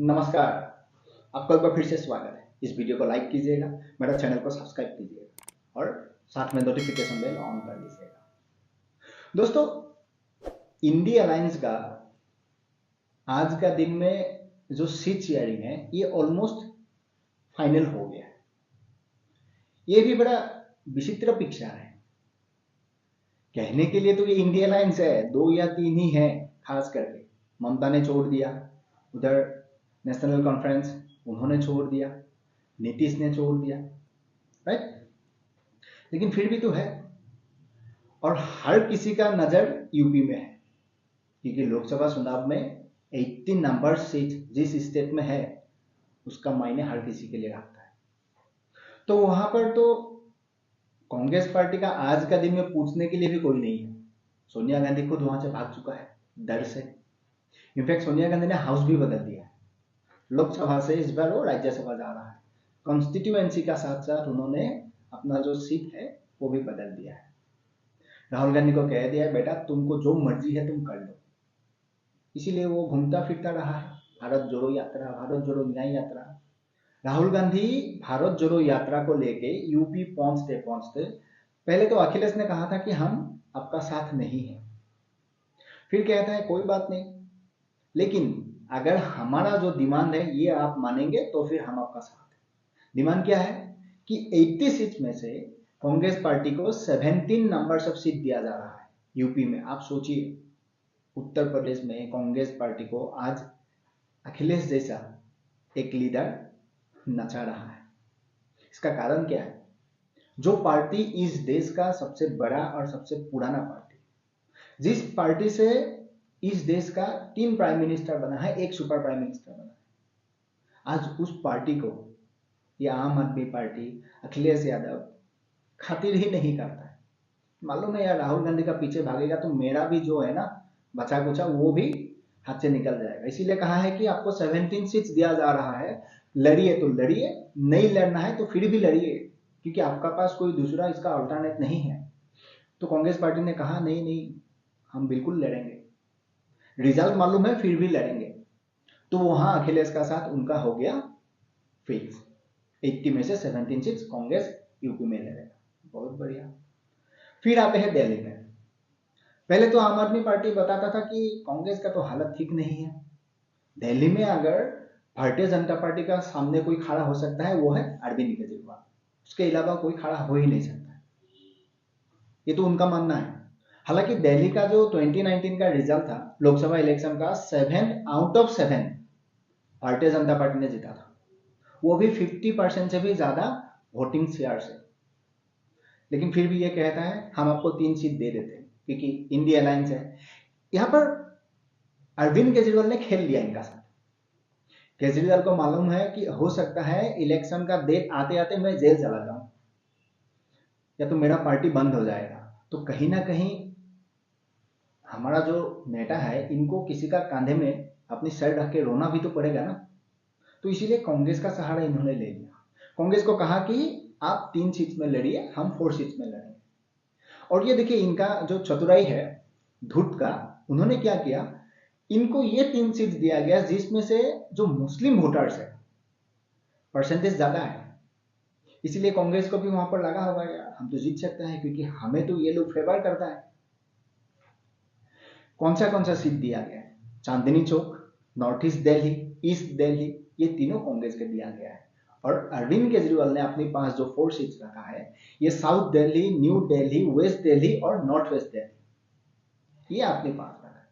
नमस्कार। आपका एक बार फिर से स्वागत है। इस वीडियो को लाइक कीजिएगा, मेरा चैनल को सब्सक्राइब कीजिएगा और साथ में नोटिफिकेशन बेल ऑन कर लीजिएगा। दोस्तों, इंडिया अलायंस का आज का दिन में जो सीट शेयरिंग है ये ऑलमोस्ट फाइनल हो गया है। ये भी बड़ा विचित्र पिक्चर है। कहने के लिए तो ये इंडिया अलायंस है, 2 या 3 ही है। खास करके ममता ने छोड़ दिया, उधर नेशनल कॉन्फ्रेंस उन्होंने छोड़ दिया, नीतीश ने छोड़ दिया, राइट। लेकिन फिर भी तो है, और हर किसी का नजर यूपी में है, क्योंकि लोकसभा चुनाव में 18 नंबर सीट जिस स्टेट में है उसका मायने हर किसी के लिए रखता है। तो वहां पर तो कांग्रेस पार्टी का आज का दिन में पूछने के लिए भी कोई नहीं है। सोनिया गांधी खुद वहां से भाग चुका है डर से। इनफैक्ट सोनिया गांधी ने हाउस भी बदल दिया है। लोकसभा से इस बार वो राज्यसभा जा रहा है। कॉन्स्टिट्यूएंसी का साथ साथ उन्होंने अपना जो सीट है वो भी बदल दिया है। राहुल गांधी को कह दिया है, बेटा तुमको जो मर्जी है तुम कर लो। इसीलिए वो घूमता फिरता रहा है। भारत जोड़ो यात्रा, भारत जोड़ो न्याय यात्रा। राहुल गांधी भारत जोड़ो यात्रा को लेके यूपी पहुंचते पहुंचते पहले तो अखिलेश ने कहा था कि हम आपका साथ नहीं है। फिर कहता है कोई बात नहीं, लेकिन अगर हमारा जो डिमांड है ये आप मानेंगे तो फिर हम आपका साथ है। डिमांड क्या है कि 80 सीट में से कांग्रेस पार्टी को 17 नंबर ऑफ सीट दिया जा रहा है यूपी में। आप सोचिए, उत्तर प्रदेश में कांग्रेस पार्टी को आज अखिलेश जैसा एक लीडर नचा रहा है। इसका कारण क्या है? जो पार्टी इस देश का सबसे बड़ा और सबसे पुराना पार्टी, जिस पार्टी से इस देश का 3 प्राइम मिनिस्टर बना है, 1 सुपर प्राइम मिनिस्टर बना है, आज उस पार्टी को ये आम आदमी पार्टी, अखिलेश यादव खातिर ही नहीं करता है। मालूम है यार, राहुल गांधी का पीछे भागेगा तो मेरा भी जो है ना बचा कुचा वो भी हाथ से निकल जाएगा। इसीलिए कहा है कि आपको 17 सीट्स दिया जा रहा है, लड़िए तो लड़िए, नहीं लड़ना है तो फिर भी लड़िए, क्योंकि आपका पास कोई दूसरा इसका अल्टरनेट नहीं है। तो कांग्रेस पार्टी ने कहा नहीं नहीं, हम बिल्कुल लड़ेंगे, रिजल्ट मालूम है फिर भी लड़ेंगे। तो वहां अखिलेश का साथ उनका हो गया फिक्स। 80 में से 17 सीट्स कांग्रेस यूपी में लड़ेगा। बहुत बढ़िया। फिर आते हैं दिल्ली में। पहले तो आम आदमी पार्टी बताता था कि कांग्रेस का तो हालत ठीक नहीं है। दिल्ली में अगर भारतीय जनता पार्टी का सामने कोई खड़ा हो सकता है वो है अरविंद केजरीवाल, उसके अलावा कोई खड़ा हो ही नहीं सकता। ये तो उनका मानना है। हालांकि दिल्ली का जो 2019 का रिजल्ट था लोकसभा इलेक्शन का, 7 out of 7 Bharatiya Janata party ने जीता था, वो भी 50% से भी ज्यादा वोटिंग शेयर से। लेकिन फिर भी ये कहता है हम आपको 3 सीट दे देते हैं क्योंकि इंडिया अलायंस है। यहां पर अरविंद केजरीवाल ने खेल लिया इनका साथ। केजरीवाल को मालूम है कि हो सकता है इलेक्शन का डेट आते आते मैं जेल चला जाऊं या तो मेरा पार्टी बंद हो जाएगा। तो कहीं ना कहीं हमारा जो नेता है, इनको किसी का कंधे में अपनी सर रख के रोना भी तो पड़ेगा ना। तो इसीलिए कांग्रेस का सहारा इन्होंने ले लिया। कांग्रेस को कहा कि आप 3 सीट्स में लड़िए, हम 4 सीट्स में लड़ेंगे। और ये देखिए इनका जो चतुराई है धूर्त का, उन्होंने क्या किया, इनको ये 3 सीट दिया गया जिसमें से जो मुस्लिम वोटर्स है परसेंटेज ज्यादा है। इसीलिए कांग्रेस को भी वहां पर लगा होगा यार हम तो जीत सकते हैं, क्योंकि हमें तो ये लोग फेवर करता है। कौन सा सीट दिया गया है? Chandni Chowk, North East Delhi, East Delhi, ये तीनों कांग्रेस के दिया गया है। और अरविंद केजरीवाल ने अपने पास जो 4 सीट्स रखा है, ये South Delhi, New Delhi, West Delhi और नॉर्थ वेस्ट दिल्ली, ये अपने पास रखा है।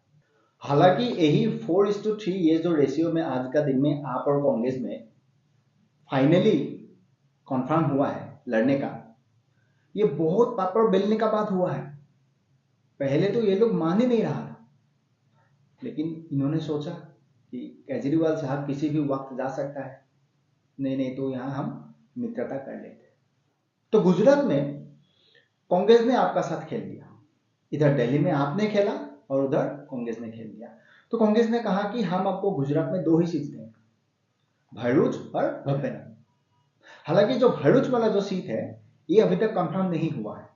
हालांकि यही 4:3 ये जो रेशियो में आज का दिन में आप और कांग्रेस में फाइनली कॉन्फर्म हुआ है लड़ने का, ये बहुत पापड़ बेलने का बात हुआ है। पहले तो ये लोग मान ही नहीं रहा था, लेकिन इन्होंने सोचा कि केजरीवाल साहब किसी भी वक्त जा सकता है, नहीं नहीं तो यहां हम मित्रता कर लेते। तो गुजरात में कांग्रेस ने आपका साथ खेल दिया, इधर दिल्ली में आपने खेला और उधर कांग्रेस ने खेल दिया। तो कांग्रेस ने कहा कि हम आपको गुजरात में 2 ही सीट देंगे, भरूच और भदोही। हालांकि जो भरूच वाला जो सीट है ये अभी तक कंफर्म नहीं हुआ है,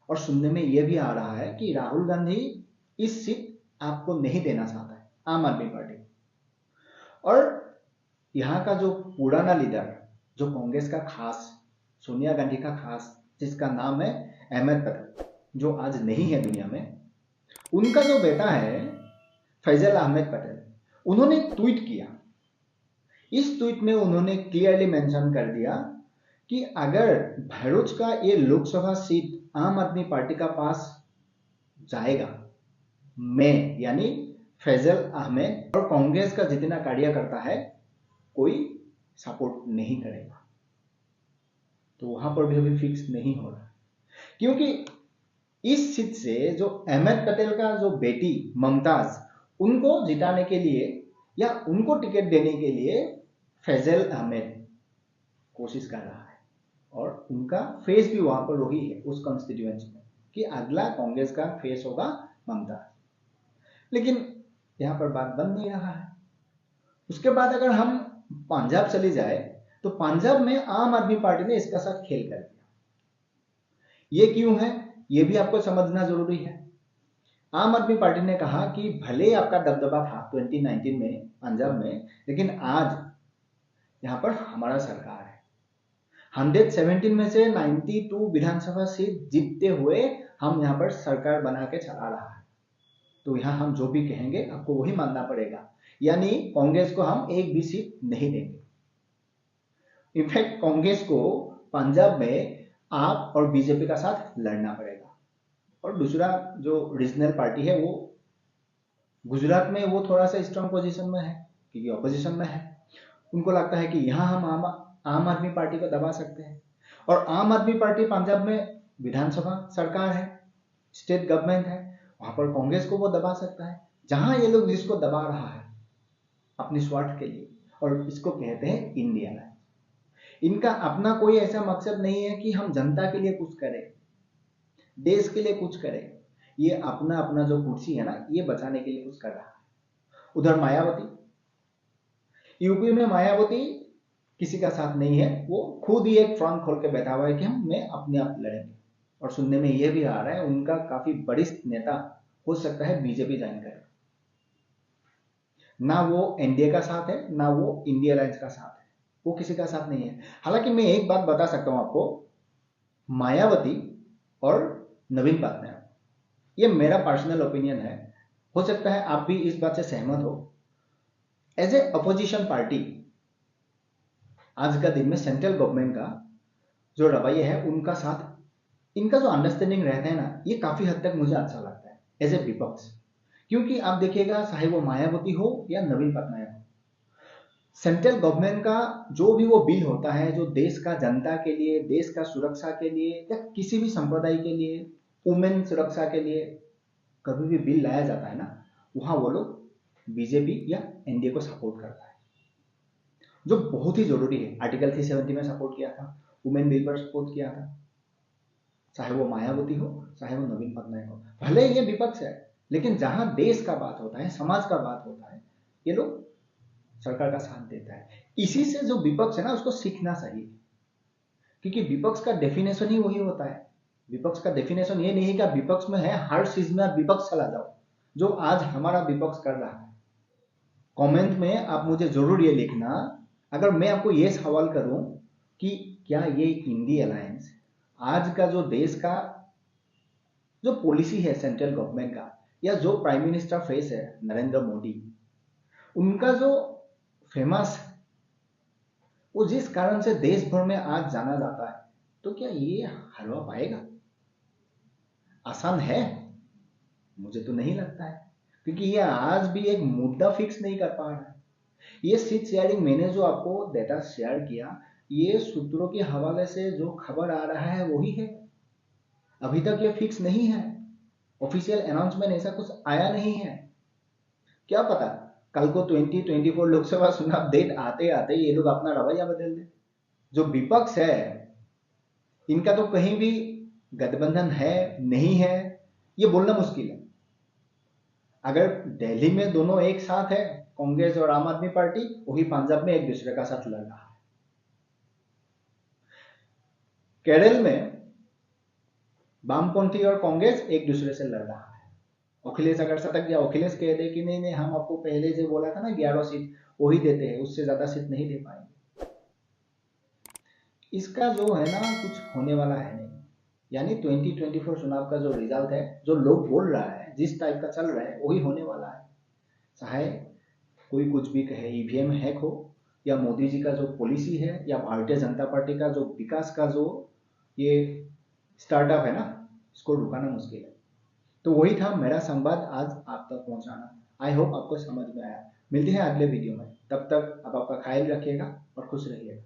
और सुनने में यह भी आ रहा है कि राहुल गांधी इस सीट आपको नहीं देना चाहता है, आम आदमी पार्टी। और यहाँ का जो पुराना लीडर, जो कांग्रेस का खास, सोनिया गांधी का खास, जिसका नाम है अहमद पटेल, जो आज नहीं है दुनिया में, उनका जो बेटा है फैजल अहमद पटेल, उन्होंने ट्वीट किया। इस ट्वीट में उन्होंने क्लियरली मेंशन कर दिया कि अगर भरूच का ये लोकसभा सीट आम आदमी पार्टी का पास जाएगा, मैं यानी फैजल अहमद और कांग्रेस का जितना कार्यकर्ता है कोई सपोर्ट नहीं करेगा। तो वहां पर भी अभी फिक्स नहीं हो रहा, क्योंकि इस सीट से जो अहमद पटेल का जो बेटी मुमताज, उनको जिताने के लिए या उनको टिकट देने के लिए फैजल अहमद कोशिश कर रहा है, और उनका फेस भी वहां पर वही है उस कॉन्स्टिट्यूएंसी में कि अगला कांग्रेस का फेस होगा मुमताज। लेकिन यहां पर बात बन नहीं रहा है। उसके बाद अगर हम पंजाब चली जाए तो पंजाब में आम आदमी पार्टी ने इसका साथ खेल कर दिया। ये क्यों है, ये भी आपको समझना जरूरी है। आम आदमी पार्टी ने कहा कि भले आपका दबदबा था 2019 में पंजाब में, लेकिन आज यहां पर हमारा सरकार है। 117 में से 92 विधानसभा सीट जीतते हुए हम यहां पर सरकार बना के चला रहा है। तो यहां हम जो भी कहेंगे आपको वही मानना पड़ेगा, यानी कांग्रेस को हम एक भी सीट नहीं देंगे। इनफैक्ट कांग्रेस को पंजाब में आप और बीजेपी का साथ लड़ना पड़ेगा। और दूसरा जो रीजनल पार्टी है वो गुजरात में, वो थोड़ा सा स्ट्रांग पोजीशन में है क्योंकि ऑपोजिशन में है। उनको लगता है कि यहां हम आम आदमी पार्टी को दबा सकते हैं, और आम आदमी पार्टी पंजाब में विधानसभा सरकार है, स्टेट गवर्नमेंट है, वहां पर कांग्रेस को वो दबा सकता है। जहां ये लोग जिसको दबा रहा है अपने स्वार्थ के लिए, और इसको कहते हैं इंडिया लाइन। इनका अपना कोई ऐसा मकसद नहीं है कि हम जनता के लिए कुछ करें, देश के लिए कुछ करें। ये अपना अपना जो कुर्सी है ना, ये बचाने के लिए कुछ कर रहा है। उधर मायावती, यूपी में मायावती किसी का साथ नहीं है, वो खुद ही एक फ्रंट खोल के बैठा हुआ है कि हम मैं अपने आप लड़ेंगे। और सुनने में ये भी आ रहा है उनका काफी वरिष्ठ नेता हो सकता है बीजेपी ज्वाइन करे। ना वो एनडीए का साथ है, ना वो इंडिया अलायंस का साथ है, वो किसी का साथ नहीं है। हालांकि मैं एक बात बता सकता हूं आपको, मायावती और नवीन पटनायक, ये मेरा पर्सनल ओपिनियन है, हो सकता है आप भी इस बात से सहमत हो। एज ए अपोजिशन पार्टी आज का दिन में सेंट्रल गवर्नमेंट का जो रवैया है, उनका साथ, इनका जो अंडरस्टैंडिंग रहता है ना, ये काफी हद तक मुझे अच्छा लगता है एज ए विपक्ष। क्योंकि आप देखिएगा, चाहे वो मायावती हो या नवीन पटनायक हो, सेंट्रल गवर्नमेंट का जो भी वो बिल होता है, जो देश का जनता के लिए, देश का सुरक्षा के लिए, या किसी भी संप्रदाय के लिए, वुमेन सुरक्षा के लिए कभी भी बिल लाया जाता है ना, वहां वो लोग बीजेपी या एनडीए को सपोर्ट करता है, जो बहुत ही जरूरी है। आर्टिकल 370 में सपोर्ट किया था, वुमेन बिल पर सपोर्ट किया था, चाहे वो मायावती हो चाहे वो नवीन पटनायक हो। भले ये विपक्ष है, लेकिन जहां देश का बात होता है, समाज का बात होता है, ये लोग सरकार का साथ देता है। इसी से जो विपक्ष है ना, उसको सीखना चाहिए, क्योंकि विपक्ष का डेफिनेशन ही वही होता है। विपक्ष का डेफिनेशन ये नहीं कि विपक्ष में है हर चीज में आप विपक्ष चला जाओ, जो आज हमारा विपक्ष कर रहा है। कमेंट में आप मुझे जरूर ये लिखना, अगर मैं आपको ये सवाल करूं कि क्या ये इंडिया अलायंस आज का जो देश का जो पॉलिसी है सेंट्रल गवर्नमेंट का, या जो प्राइम मिनिस्टर फेस है नरेंद्र मोदी, उनका जो फेमस, वो जिस कारण से देश भर में आज जाना जाता है, तो क्या ये हरवा पाएगा? आसान है? मुझे तो नहीं लगता है, क्योंकि ये आज भी एक मुद्दा फिक्स नहीं कर पा रहा है। ये सीट शेयरिंग, मैंने जो आपको डेटा शेयर किया, ये सूत्रों के हवाले से जो खबर आ रहा है वही है। अभी तक ये फिक्स नहीं है, ऑफिशियल अनाउंसमेंट ऐसा कुछ आया नहीं है। क्या पता कल को 2024 लोकसभा चुनाव डेट आते आते ये लोग अपना रवैया बदल दे। जो विपक्ष है, इनका तो कहीं भी गठबंधन है नहीं है ये बोलना मुश्किल है। अगर दिल्ली में दोनों एक साथ है, कांग्रेस और आम आदमी पार्टी, वही पंजाब में एक दूसरे का साथ लड़ रहा है। केरल में वामपंथी और कांग्रेस एक दूसरे से लड़ रहा है। अखिलेश अगर सटक गया, अखिलेश कह दे कि नहीं नहीं हम आपको पहले जो बोला था ना 11 सीट, वही देते हैं, उससे ज़्यादा सीट नहीं दे पाएंगे। इसका जो है ना कुछ होने वाला है नहीं। यानी 2024 चुनाव का जो रिजल्ट है, जो लोग बोल रहा है, जिस टाइप का चल रहा है वही होने वाला है। चाहे कोई कुछ भी कहे, ईवीएम हैक हो या मोदी जी का जो पॉलिसी है या भारतीय जनता पार्टी का जो विकास का जो ये स्टार्टअप है ना, इसको रुकाना मुश्किल है। तो वही था मेरा संवाद आज आप तक पहुंचाना। आई होप आपको समझ में आया। मिलते हैं अगले वीडियो में, तब तक आप आपका ख्याल रखिएगा और खुश रहिएगा।